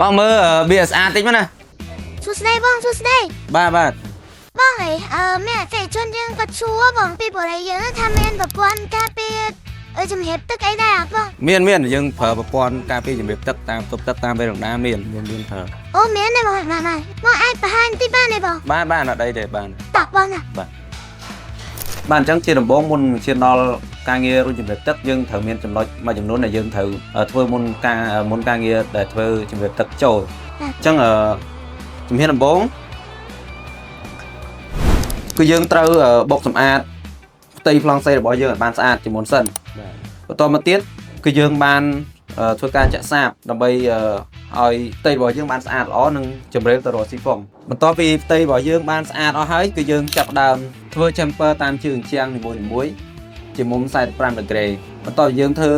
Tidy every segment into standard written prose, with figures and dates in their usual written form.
បងមើលបៀស្អាតតិចមកណាសួស្ដីបងសួស្ដីបាទបងអីមានអតិថិជនយើងគាត់សួរបងពីបរិយាយើងថាមានប្រព័ន្ធការពារជំរាបទឹកអីដែរអត់បងមានយើងប្រើប្រព័ន្ធការពារជំរាបទឹកតាមទប់ទឹកតាមពេលរំដាមានប្រើអូមានទេបងមកអាចបង្ហាញតិចបានទេបងបានអត់អីទេបានតោះបងណាបាទអញ្ចឹងជាដំបូងមុនឈានដល់ការងាររុញជំរាបទឹកយើងត្រូវមានចំណុចមួយចំនួនដែលយើងត្រូវធ្វើមុនការងារដែលធ្វើជំរាបទឹកចូលអញ្ចឹងជំហានដំបូងគឺយើងត្រូវបុកសម្អាតផ្ទៃប្លង់សេរបស់យើងឲ្យបានស្អាតជាមុនសិនបន្តមកទៀតគឺយើងបានធ្វើការចាក់សាបដើម្បីឲ្យផ្ទៃរបស់យើងបានស្អាតល្អនិងជម្រាលទៅរកស៊ីហ្វុងបន្ទាប់ពីផ្ទៃរបស់យើងបានស្អាតអស់ហើយគឺយើងចាប់ដើមធ្វើ chamfer តាមជើងជាងនីមួយៗជាមុំ45ដឺក្រេបន្ទាប់ពីយើងធ្វើ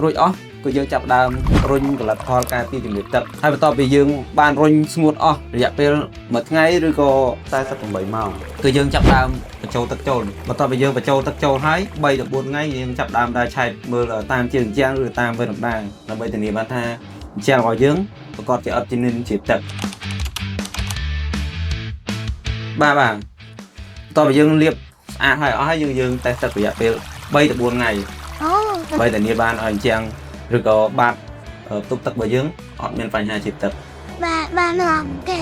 រួចអស់គឺយើងចាប់ដើមរុញផលិតផលការពារជំរាបទឹកហើយបន្ទាប់ពីយើងបានរុញស្ងួតអស់រយៈពេល1ថ្ងៃឬក៏48ម៉ោងគឺយើងចាប់ដើមបញ្ចូលទឹកចូលបន្ទាប់ពីយើងបញ្ចូលទឹកចូលហើយ3ទៅ4ថ្ងៃយើងចាប់ដើមដើរឆែកមើលតាមជើងជាងឬតាមវេនដំណើរដើម្បីធានាបានថាជាងរបស់យើងប្រកបជាអត់ជំនាញជ្រាបទឹកបាទបន្ទាប់ពីយើងលាបស្អាតហើយអស់ហើយយើងតេស្តទឹករយៈពេល3ទៅ4ថ្ងៃដើម្បីធានាបានឲ្យជាងឬក៏បាត់ទុកទឹករបស់យើងអត់មានបញ្ហាជាតិទឹកបាទមកគេ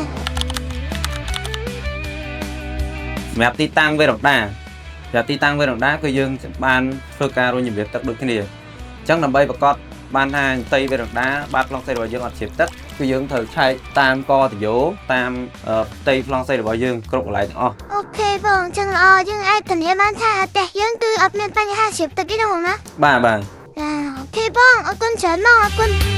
សម្រាប់ទីតាំងវេរ៉ុងដាគឺយើងបានធ្វើការរុញជំរាបទឹកដូចគ្នាអញ្ចឹងដើម្បីប្រកបបានថាផ្ទៃវេរ៉ុងដាបាត់ប្លង់សេរបស់យើងអត់ជ្រាបទឹកគឺយើងត្រូវឆែកតាមកតយោតាមផ្ទៃប្លង់សេរបស់យើងគ្រប់កន្លែងទាំងអស់អូខេបងអញ្ចឹងល្អយើងអាចធានាបានថាផ្ទះយើងគឺអត់មានបញ្ហាជ្រាបទឹកទេបងណាបាទអូខេបងអរគុណច្រើនមកអរគុណ